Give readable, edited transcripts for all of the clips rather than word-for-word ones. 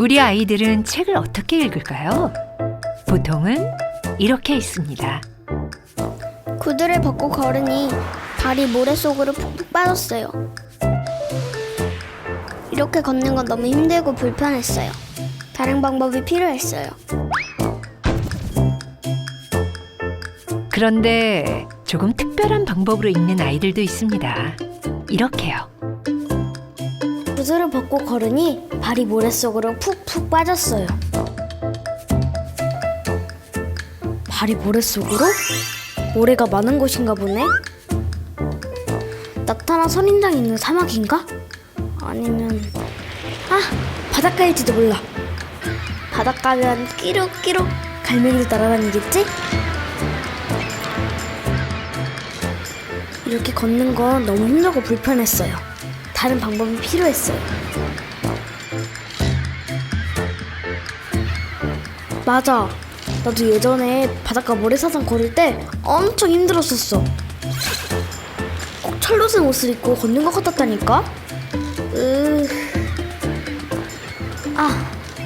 우리 아이들은 책을 어떻게 읽을까요? 보통은 이렇게 읽습니다. 구두를 벗고 걸으니 발이 모래 속으로 푹푹 빠졌어요. 이렇게 걷는 건 너무 힘들고 불편했어요. 다른 방법이 필요했어요. 그런데 조금 특별한 방법으로 읽는 아이들도 있습니다. 이렇게요. 구두를 벗고 걸으니 발이 모래 속으로 푹푹 빠졌어요. 발이 모래 속으로? 모래가 많은 곳인가 보네? 나타나 선인장이 있는 사막인가? 아니면 바닷가일지도 몰라. 바닷가면 끼룩끼룩 갈매기도 날아다니겠지? 이렇게 걷는 건 너무 힘들고 불편했어요. 다른 방법이 필요했어요. 맞아. 나도 예전에 바닷가 모래사장 걸을 때 엄청 힘들었었어. 꼭 철로센 옷을 입고 걷는 것 같았다니까?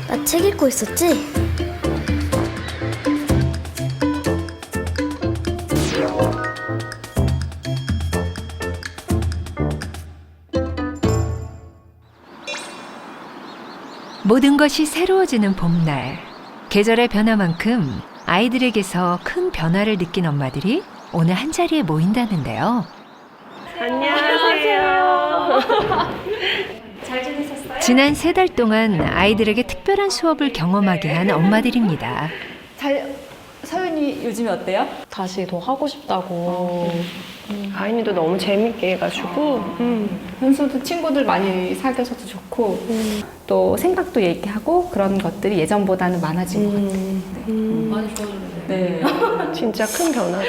나 책 읽고 있었지? 모든 것이 새로워지는 봄날. 계절의 변화만큼 아이들에게서 큰 변화를 느낀 엄마들이 오늘 한자리에 모인다는데요. 안녕하세요. 지난 3달 동안 아이들에게 특별한 수업을 경험하게 한 엄마들입니다. 서윤이 요즘에 어때요? 다시 더 하고 싶다고. 아이니도 너무 재밌게 해가지고 현수도 친구들 많이 사귀어서도 좋고 또 생각도 얘기하고 그런 것들이 예전보다는 많아진 것 같아요. 많이 좋아졌는데. 네. 진짜 큰 변화다.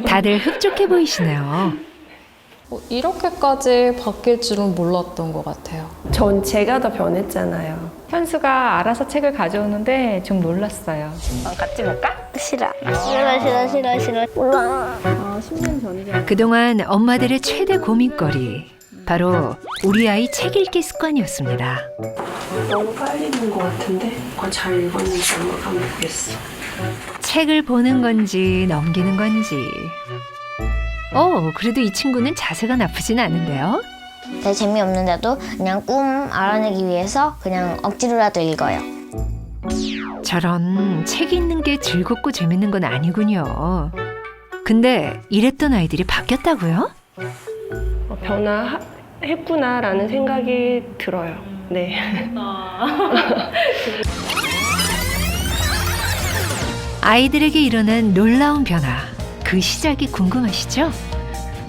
다들 흡족해 보이시네요. 이렇게까지 바뀔 줄은 몰랐던 것 같아요. 전 제가 더 변했잖아요. 현수가 알아서 책을 가져오는데 좀 놀랐어요. 같이 볼까? 싫어. 싫어. 몰라. 10년 전이잖아. 그동안 엄마들의 최대 고민거리, 바로 우리 아이 책 읽기 습관이었습니다. 너무 빨리 본 것 같은데 잘 읽었는지 엄마가 모르겠어. 책을 보는 건지 넘기는 건지. 그래도 이 친구는 자세가 나쁘진 않은데요. 내 재미없는데도 그냥 꿈 알아내기 위해서 그냥 억지로라도 읽어요. 저런 책 읽는 게 즐겁고 재밌는 건 아니군요. 근데 이랬던 아이들이 바뀌었다고요? 변화했구나라는 생각이 들어요. 네. 아이들에게 일어난 놀라운 변화, 그 시작이 궁금하시죠?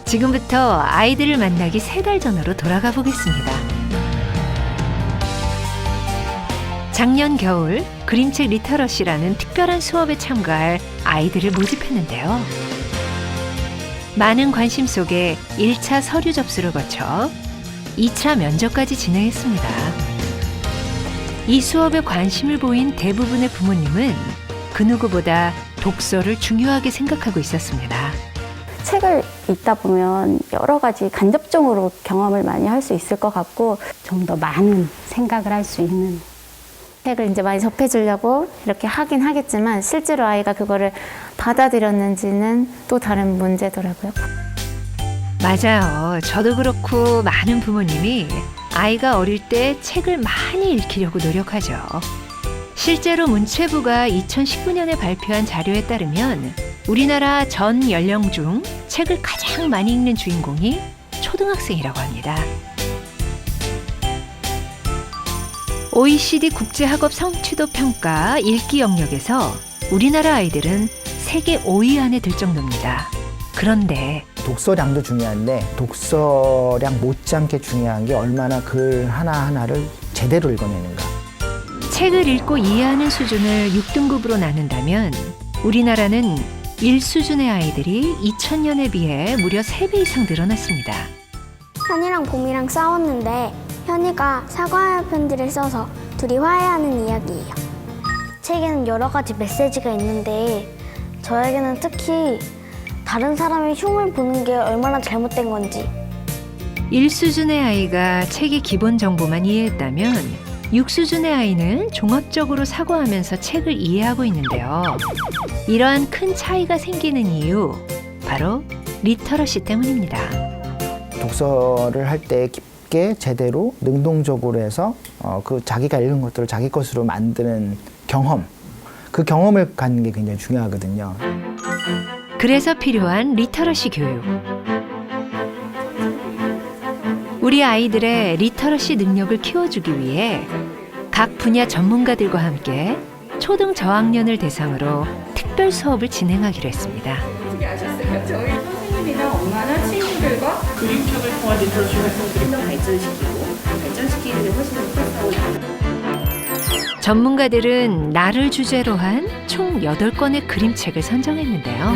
지금부터 아이들을 만나기 3달 전으로 돌아가 보겠습니다. 작년 겨울 그림책 리터러시라는 특별한 수업에 참가할 아이들을 모집했는데요. 많은 관심 속에 1차 서류 접수를 거쳐 2차 면접까지 진행했습니다. 이 수업에 관심을 보인 대부분의 부모님은 그 누구보다 독서를 중요하게 생각하고 있었습니다. 책을 읽다 보면 여러 가지 간접적으로 경험을 많이 할 수 있을 것 같고 좀 더 많은 생각을 할 수 있는 책을 이제 많이 접해주려고 이렇게 하긴 하겠지만 실제로 아이가 그거를 받아들였는지는 또 다른 문제더라고요. 맞아요. 저도 그렇고 많은 부모님이 아이가 어릴 때 책을 많이 읽히려고 노력하죠. 실제로 문체부가 2019년에 발표한 자료에 따르면 우리나라 전 연령 중 책을 가장 많이 읽는 주인공이 초등학생이라고 합니다. OECD 국제학업 성취도 평가 읽기 영역에서 우리나라 아이들은 세계 5위 안에 들 정도입니다. 그런데 독서량도 중요한데 독서량 못지않게 중요한 게 얼마나 글 하나하나를 제대로 읽어내는가. 책을 읽고 이해하는 수준을 6등급으로 나눈다면 우리나라는 1수준의 아이들이 2000년에 비해 무려 3배 이상 늘어났습니다. 현이랑 봄이랑 싸웠는데 현이가 사과의 편지를 써서 둘이 화해하는 이야기예요. 책에는 여러 가지 메시지가 있는데 저에게는 특히 다른 사람의 흉을 보는 게 얼마나 잘못된 건지 1수준의 아이가 책의 기본 정보만 이해했다면 6 수준의 아이는 종합적으로 사고하면서 책을 이해하고 있는데요. 이러한 큰 차이가 생기는 이유, 바로 리터러시 때문입니다. 독서를 할 때 깊게 제대로 능동적으로 해서 그 자기가 읽은 것들을 자기 것으로 만드는 경험, 그 경험을 갖는 게 굉장히 중요하거든요. 그래서 필요한 리터러시 교육. 우리 아이들의 리터러시 능력을 키워주기 위해 각 분야 전문가들과 함께 초등 저학년을 대상으로 특별 수업을 진행하기로 했습니다. 어떻게 아셨어요? 저희 선생님이랑 엄마나 친구들과 그림책을 통한 리터러시 활동들이 발전시키는 데 훨씬 더 필요하고 전문가들은 나를 주제로 한 총 8권의 그림책을 선정했는데요.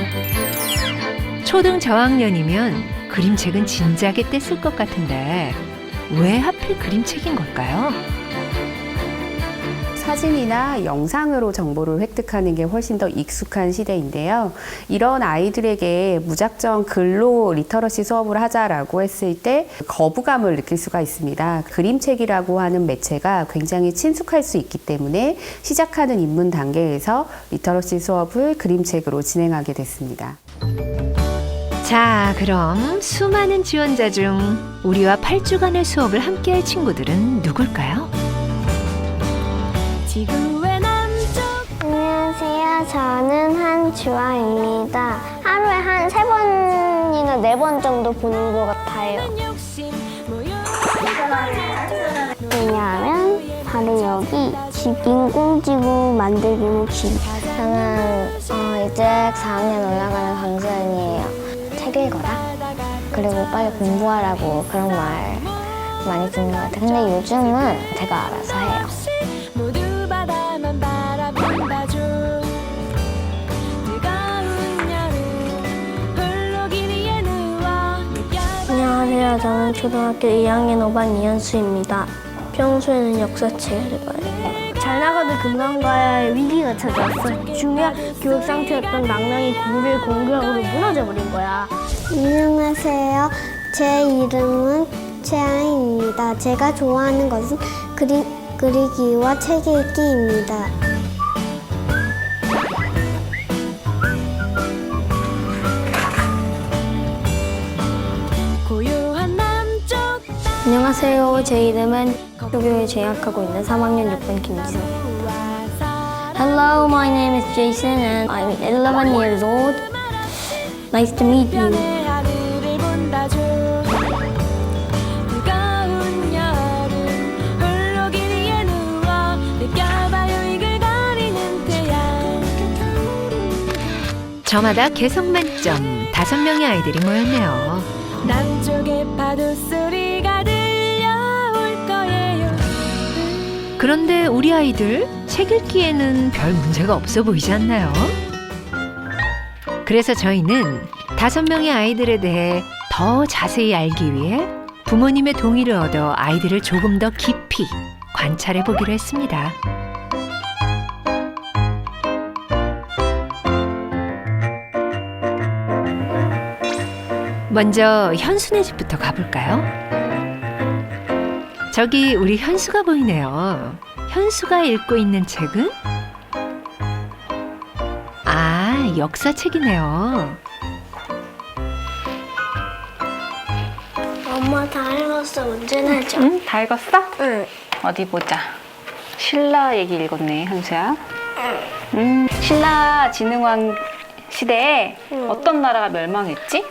초등 저학년이면 그림책은 진작에 뗐을 것 같은데 왜 하필 그림책인 걸까요? 사진이나 영상으로 정보를 획득하는 게 훨씬 더 익숙한 시대인데요. 이런 아이들에게 무작정 글로 리터러시 수업을 하자라고 했을 때 거부감을 느낄 수가 있습니다. 그림책이라고 하는 매체가 굉장히 친숙할 수 있기 때문에 시작하는 입문 단계에서 리터러시 수업을 그림책으로 진행하게 됐습니다. 자, 그럼 수많은 지원자 중 우리와 8주간의 수업을 함께할 친구들은 누굴까요? 안녕하세요. 저는 한주아입니다. 하루에 한 3번이나 4번 정도 보는 것 같아요. 왜냐하면 바로 여기 인공지구 만들기 몫이. 저는 이제 4학년 올라가는 강수연이에요. 책 읽어라. 그리고 빨리 공부하라고 그런 말 많이 듣는 것 같아요. 근데 요즘은 제가 알아서 해요. 안녕하세요. 저는 초등학교 2학년 5반 이현수입니다. 평소에는 역사책을 읽어요. 잘 나가도 금방 가야 할 위기가 찾아왔어. 중요한 교육 상태였던 낭랑이 9일 공격으로 무너져버린 거야. 안녕하세요. 제 이름은 최아인입니다. 제가 좋아하는 것은 그리기와 책 읽기입니다. 안녕하세요. 제 이름은 교교에 재학하고 있는 3학년 6반 김지성입니다. Hello, my name is Jason and I'm 11 years old. Nice to meet you. 저마다 개성 만점 5명의 아이들이 모였네요. 남쪽의 파도 소리가 들려올 거예요. 그런데 우리 아이들 책 읽기에는 별 문제가 없어 보이지 않나요? 그래서 저희는 5명의 아이들에 대해 더 자세히 알기 위해 부모님의 동의를 얻어 아이들을 조금 더 깊이 관찰해 보기로 했습니다. 먼저 현수네 집부터 가볼까요? 저기 우리 현수가 보이네요. 현수가 읽고 있는 책은? 아, 역사책이네요. 엄마 다 읽었어. 언제 나죠? 응? 다 읽었어? 응. 어디 보자. 신라 얘기 읽었네, 현수야. 신라 진흥왕 시대에 어떤 나라가 멸망했지?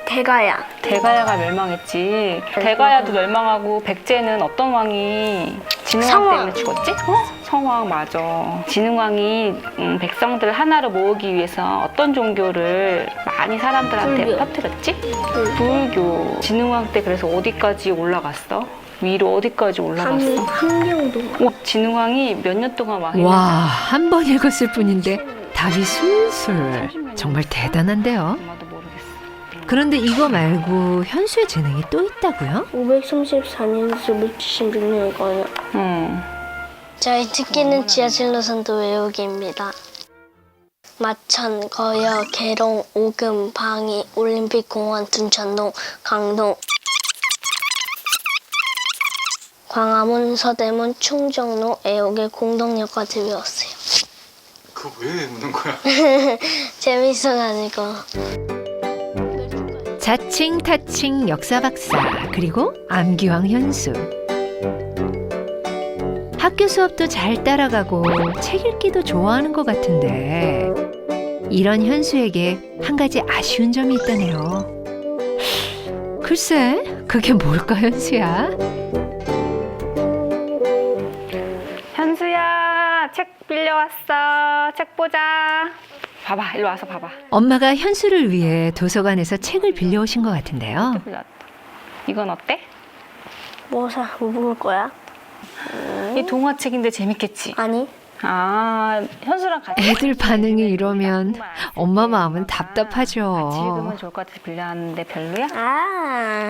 대가야. 대가야가 멸망했지. 대가야도 멸망하고 백제는 어떤 왕이 진흥왕 성왕. 때문에 죽었지? 성왕 맞아. 진흥왕이 백성들 하나로 모으기 위해서 어떤 종교를 많이 사람들한테 불교. 퍼뜨렸지? 불교. 진흥왕 때 그래서 어디까지 올라갔어? 위로 어디까지 올라갔어? 함경도. 진흥왕이 몇 년 동안 왕했는데 와, 한 번 읽었을 뿐인데 답이 술술. 정말 대단한데요. 엄마도 모르겠어. 그런데 이거 말고 현수의 재능이 또 있다고요? 534년에서 576년이거든요. 저희 특기는 지하실 노선도 외우기입니다. 마천, 거여, 계룡, 오금, 방위, 올림픽공원, 둔천동, 강동. 광화문, 서대문, 충정로, 애옥의 공동역까지 외웠어요. 그거 왜 외우는 거야? 재밌어가지고. 자칭 타칭 역사 박사 그리고 암기왕 현수. 학교 수업도 잘 따라가고 책 읽기도 좋아하는 것 같은데 이런 현수에게 한 가지 아쉬운 점이 있다네요. 글쎄, 그게 뭘까, 현수야? 현수야, 책 빌려왔어. 책 보자. 봐봐, 일로 와서 봐봐. 엄마가 현수를 위해 도서관에서 책을 빌려오신 것 같은데요. 빌려왔다. 이건 어때? 뭐 볼 거야? 이 동화책인데 재밌겠지? 아니. 아, 현수랑 같이. 애들 반응이 이러면 엄마 마음은 답답하죠. 같이 읽으면 좋을 것 같아서 빌려왔는데 별로야?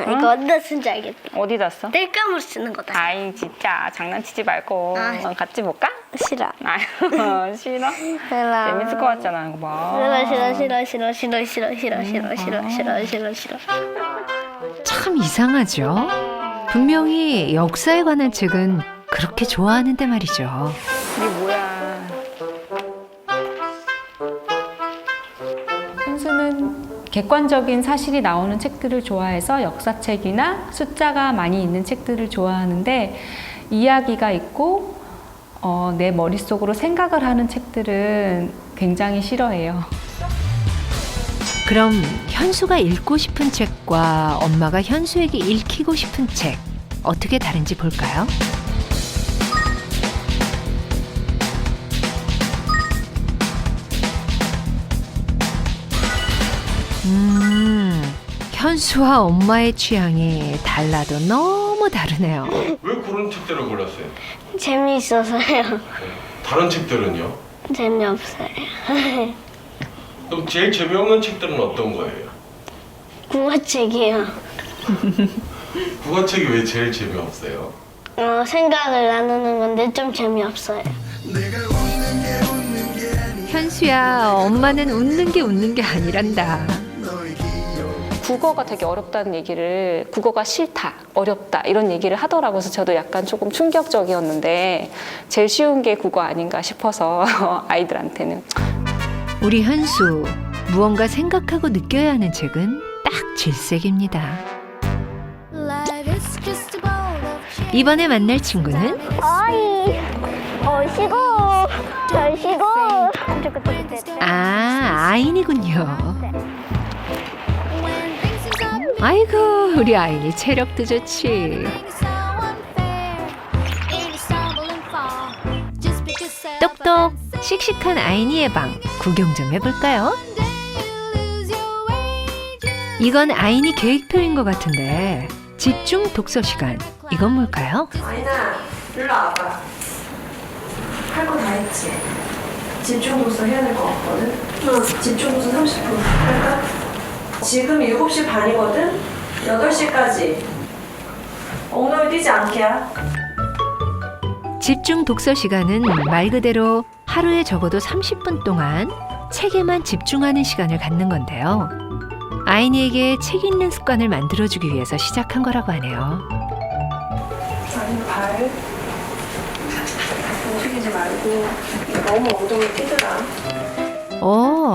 이거 어디다 쓴지 알겠다. 어디다 써? 땔감으로 쓰는 거다. 아이, 진짜 장난치지 말고. 같이 볼까? 싫어. 아유, 싫어? 재밌을 것 같잖아, 이거 봐. 싫어. 참 이상하죠? 분명히 역사에 관한 책은 그렇게 좋아하는데 말이죠. 이게 뭐야? 현수는 객관적인 사실이 나오는 책들을 좋아해서 역사책이나 숫자가 많이 있는 책들을 좋아하는데 이야기가 있고 내 머릿속으로 생각을 하는 책들은 굉장히 싫어해요. 그럼 현수가 읽고 싶은 책과 엄마가 현수에게 읽히고 싶은 책 어떻게 다른지 볼까요? 현수와 엄마의 취향이 달라도 너무 다르네요. 왜 그런 책들을 골랐어요? 재미있어서요. 다른 책들은요? 재미없어요. 그럼 제일 재미없는 책들은 어떤 거예요? 국어책이요. 국어책이 왜 제일 재미없어요? 생각을 나누는 건데 좀 재미없어요. 현수야, 엄마는 웃는 게 아니란다. 국어가 되게 어렵다는 얘기를, 국어가 싫다, 어렵다 이런 얘기를 하더라고요. 그래서 저도 약간 조금 충격적이었는데 제일 쉬운 게 국어 아닌가 싶어서 아이들한테는. 우리 현수, 무언가 생각하고 느껴야 하는 책은 딱 질색입니다. 이번에 만날 친구는 쉬고. 아인이군요. 아이고, 우리 아인이 체력도 좋지. 똑똑 씩씩한 아인이의 방 구경 좀 해볼까요? 이건 아인이 계획표인 것 같은데 집중 독서 시간, 이건 뭘까요? 아이나, 일로 와봐. 할 거 다 했지? 집중 독서 해야 될 것 같거든? 집중 독서 30분 할까? 지금 7시 반이거든? 8시까지. 엉덩이 뛰지 않게야. 집중 독서 시간은 말 그대로 하루에 적어도 30분 동안 책에만 집중하는 시간을 갖는 건데요. 아인이에게 책 읽는 습관을 만들어주기 위해서 시작한 거라고 하네요. 아니, 발 움직이지 말고 너무 엉덩이 뛰더라.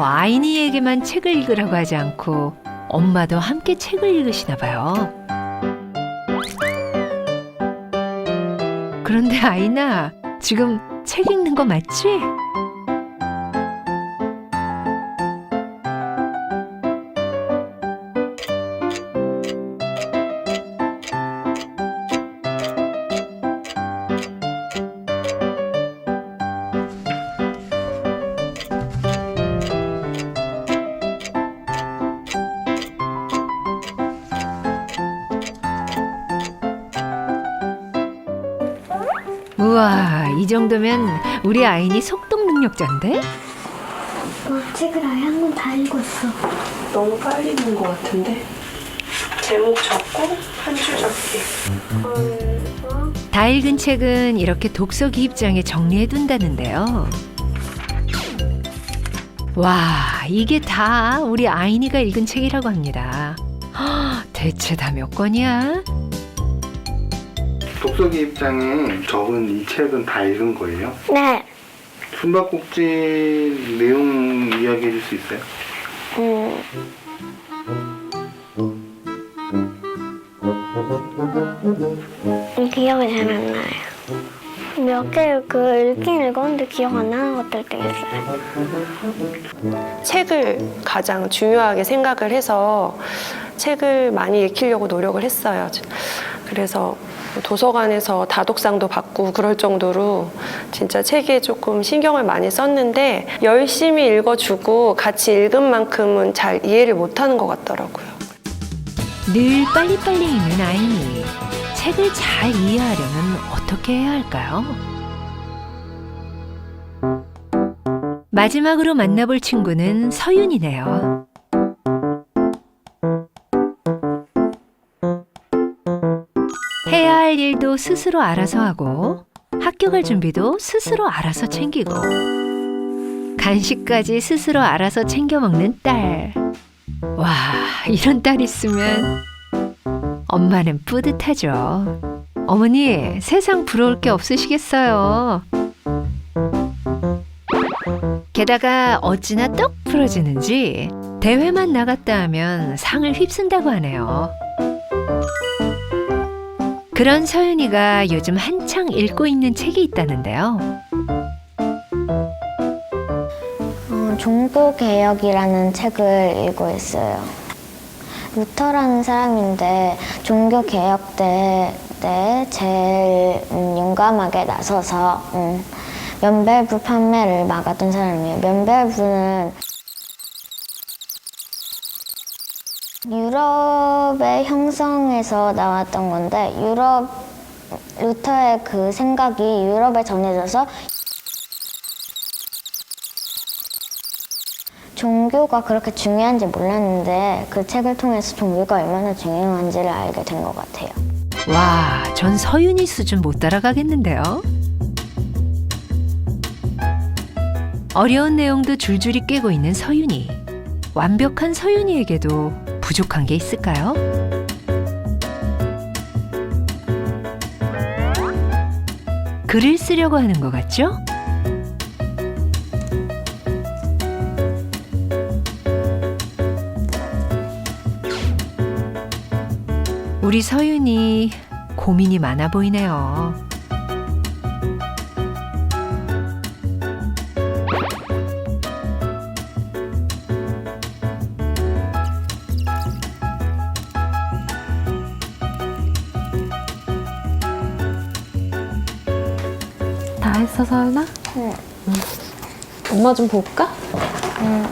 아인이에게만 책을 읽으라고 하지 않고 엄마도 함께 책을 읽으시나 봐요. 그런데 아인아, 지금 책 읽는 거 맞지? 우와, 이 정도면 우리 아인이 속독 능력자인데? 책을 아예 한 권 다 읽었어. 너무 빨리 읽는 것 같은데? 제목 적고 한 줄 적기. 다 읽은 책은 이렇게 독서 기입장에 정리해둔다는데요. 와, 이게 다 우리 아인이가 읽은 책이라고 합니다. 대체 다 몇 권이야? 독서기 입장에 적은 이 책은 다 읽은 거예요? 네. 숨바꼭질 내용 이야기해 줄 수 있어요? 기억이 잘 안 나요. 몇 개 읽긴 읽었는데 기억 안 나는 것들 되게 있어요. 책을 가장 중요하게 생각을 해서 책을 많이 읽히려고 노력을 했어요. 그래서 도서관에서 다독상도 받고 그럴 정도로 진짜 책에 조금 신경을 많이 썼는데 열심히 읽어주고 같이 읽은 만큼은 잘 이해를 못하는 것 같더라고요. 늘 빨리빨리 읽는 아이니 책을 잘 이해하려면 어떻게 해야 할까요? 마지막으로 만나볼 친구는 서윤이네요. 해야 할 일도 스스로 알아서 하고 학교 갈 준비도 스스로 알아서 챙기고 간식까지 스스로 알아서 챙겨 먹는 딸. 와, 이런 딸 있으면 엄마는 뿌듯하죠. 어머니, 세상 부러울 게 없으시겠어요. 게다가 어찌나 떡 부러지는지 대회만 나갔다 하면 상을 휩쓴다고 하네요. 그런 서윤이가 요즘 한창 읽고 있는 책이 있다는데요. 종교개혁이라는 책을 읽고 있어요. 루터라는 사람인데 종교개혁 때 제일 용감하게 나서서 면벨부 판매를 막았던 사람이에요. 면벨부는 유럽의 형성에서 나왔던 건데 루터의 그 생각이 유럽에 전해져서 종교가 그렇게 중요한지 몰랐는데 그 책을 통해서 종교가 얼마나 중요한지를 알게 된 것 같아요. 와, 전 서윤이 수준 못 따라가겠는데요. 어려운 내용도 줄줄이 깨고 있는 서윤이. 완벽한 서윤이에게도 부족한 게 있을까요? 글을 쓰려고 하는 것 같죠? 우리 서윤이 고민이 많아 보이네요. 다 했어, 서윤아? 응. 엄마 좀 볼까? 응.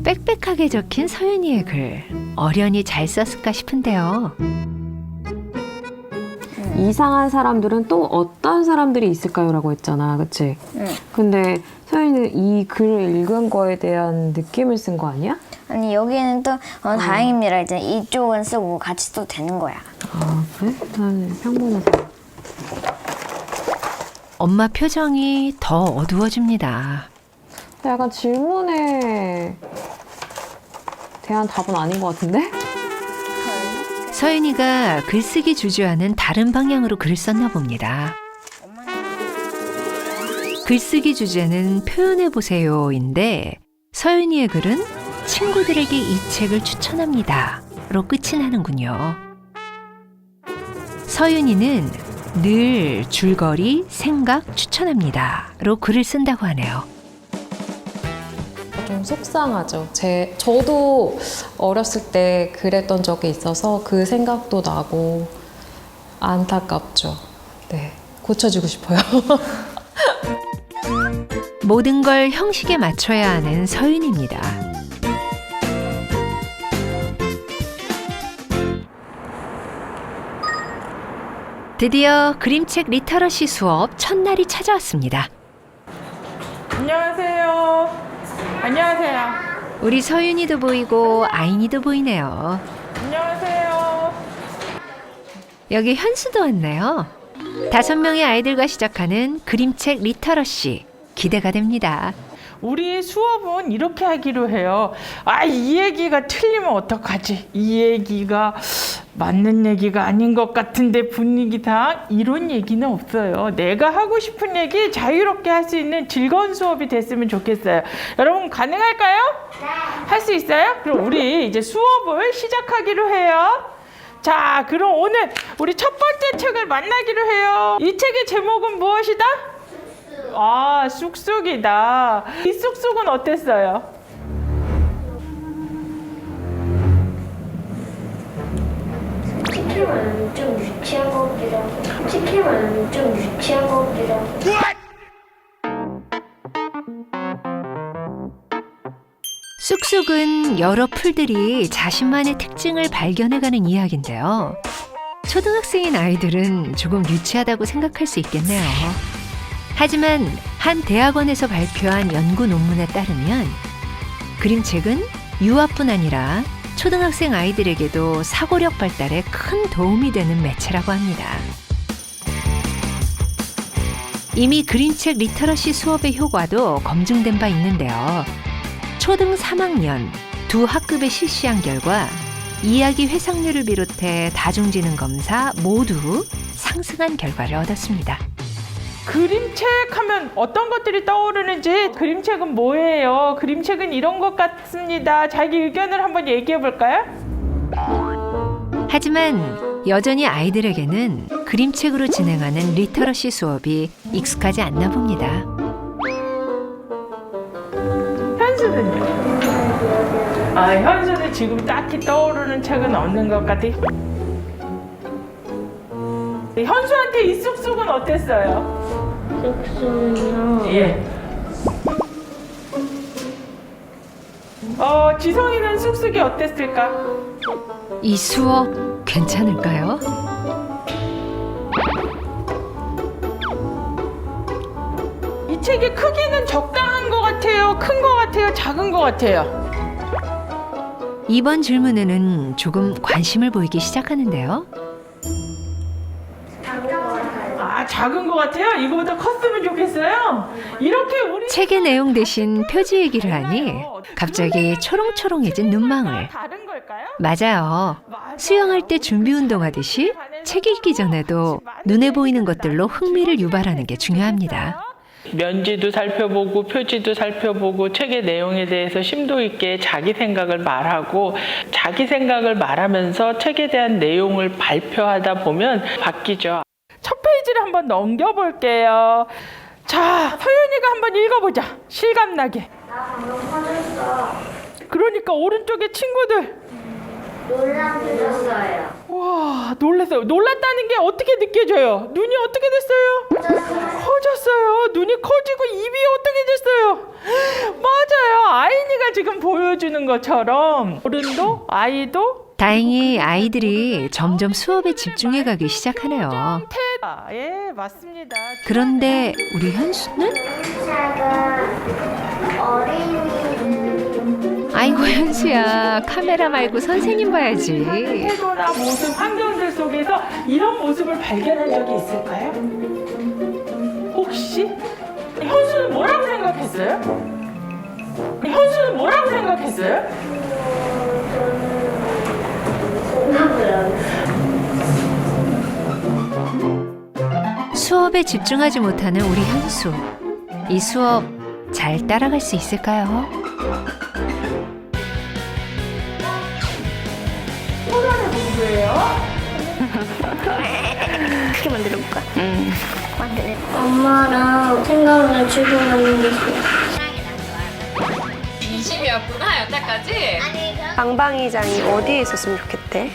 빽빽하게 적힌 서윤이의 글. 어련히 잘 썼을까 싶은데요. 이상한 사람들은 또 어떤 사람들이 있을까요? 라고 했잖아. 그치? 응. 근데 서윤이는 이 글을 읽은 거에 대한 느낌을 쓴 거 아니야? 아니 여기는 또 다행입니다. 이제 이쪽은 쓰고 같이 써도 되는 거야. 아, 그래? 나는 평범해서. 엄마 표정이 더 어두워집니다. 약간 질문에 대한 답은 아닌 것 같은데? 서윤이가 글쓰기 주저하는 다른 방향으로 글을 썼나 봅니다. 글쓰기 주제는 표현해보세요인데 서윤이의 글은 친구들에게 이 책을 추천합니다. 로 끝이 나는군요. 서윤이는 늘 줄거리, 생각 추천합니다. 로 글을 쓴다고 하네요. 좀 속상하죠. 저도 어렸을 때 그랬던 적이 있어서 그 생각도 나고 안타깝죠. 네, 고쳐주고 싶어요. 모든 걸 형식에 맞춰야 하는 서윤입니다. 드디어 그림책 리터러시 수업 첫날이 찾아왔습니다. 안녕하세요. 안녕하세요. 우리 서윤이도 보이고 아인이도 보이네요. 안녕하세요. 여기 현수도 왔네요. 5명의 아이들과 시작하는 그림책 리터러시 기대가 됩니다. 우리 수업은 이렇게 하기로 해요. 아, 이 얘기가 틀리면 어떡하지? 이 얘기가 맞는 얘기가 아닌 것 같은데 분위기상 이런 얘기는 없어요. 내가 하고 싶은 얘기 자유롭게 할 수 있는 즐거운 수업이 됐으면 좋겠어요. 여러분 가능할까요? 네. 할 수 있어요? 그럼 우리 이제 수업을 시작하기로 해요. 자, 그럼 오늘 우리 첫 번째 책을 만나기로 해요. 이 책의 제목은 무엇이다? 아, 쑥쑥이다. 이 쑥쑥은 어땠어요? 치킨은 좀 유치한 것 같기도 하고 치킨은 좀 유치한 것 같기도 하고 쑥쑥은 여러 풀들이 자신만의 특징을 발견해가는 이야기인데요. 초등학생인 아이들은 조금 유치하다고 생각할 수 있겠네요. 하지만 한 대학원에서 발표한 연구 논문에 따르면 그림책은 유아뿐 아니라 초등학생 아이들에게도 사고력 발달에 큰 도움이 되는 매체라고 합니다. 이미 그림책 리터러시 수업의 효과도 검증된 바 있는데요. 초등 3학년 두 학급에 실시한 결과 이야기 회상률을 비롯해 다중지능 검사 모두 상승한 결과를 얻었습니다. 그림책 하면 어떤 것들이 떠오르는지, 그림책은 뭐예요? 그림책은 이런 것 같습니다. 자기 의견을 한번 얘기해 볼까요? 하지만 여전히 아이들에게는 그림책으로 진행하는 리터러시 수업이 익숙하지 않나 봅니다. 현수는요? 아, 현수는 지금 딱히 떠오르는 책은 없는 것 같아. 현수한테 이 쑥쑥은 어땠어요? 쑥쑥이요? 예. 지성이는 쑥쑥이 어땠을까? 이 수업 괜찮을까요? 이 책의 크기는 적당한 것 같아요? 큰 것 같아요? 작은 것 같아요? 이번 질문에는 조금 관심을 보이기 시작하는데요. 아, 작은 것 같아요? 이거보다 컸으면 좋겠어요? 이렇게 우리 책의 내용 대신 표지 얘기를 하니 갑자기 초롱초롱해진 눈망울. 다른 걸까요? 맞아요. 수영할 때 준비 운동하듯이 책 읽기 전에도 눈에 보이는 것들로 흥미를 유발하는 게 중요합니다. 면지도 살펴보고 표지도 살펴보고 책의 내용에 대해서 심도 있게 자기 생각을 말하고, 자기 생각을 말하면서 책에 대한 내용을 발표하다 보면 바뀌죠. 첫 페이지를 한번 넘겨볼게요. 자, 서윤이가 한번 읽어보자. 실감나게. 나 방금 퍼졌어. 그러니까 오른쪽에 친구들. 놀랐어요. 와, 놀랐어요. 놀랐다는 게 어떻게 느껴져요? 눈이 어떻게 됐어요? 커졌어요. 눈이 커지고 입이 어떻게 됐어요? 맞아요. 아이니가 지금 보여주는 것처럼 어른도 아이도 다행히 아이들이 점점 수업에 집중해가기 시작하네요. 예, 맞습니다. 그런데 우리 현수는? 책은 어린이들 아이고 현수야, 카메라 말고 선생님 봐야지. 태도나 모습, 환경들 속에서 이런 모습을 발견한 적이 있을까요? 혹시? 현수는 뭐라고 생각했어요? 현수는 뭐라고 생각했어요? 수업에 집중하지 못하는 우리 현수. 이 수업 잘 따라갈 수 있을까요? 소란의 공부예요? 크게 만들어볼까? 만들어. 엄마랑 생각을 주고받는 게 좋아. 진심이었구나, 여태까지? 방방이장이 어디에 있었으면 좋겠대?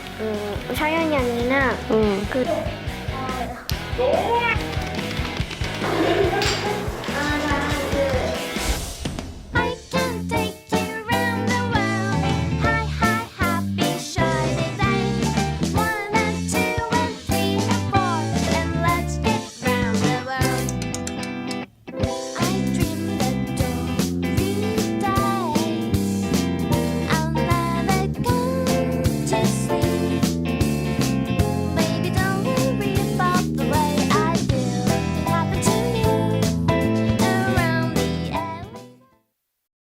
사연이 언니는 응. 그 너무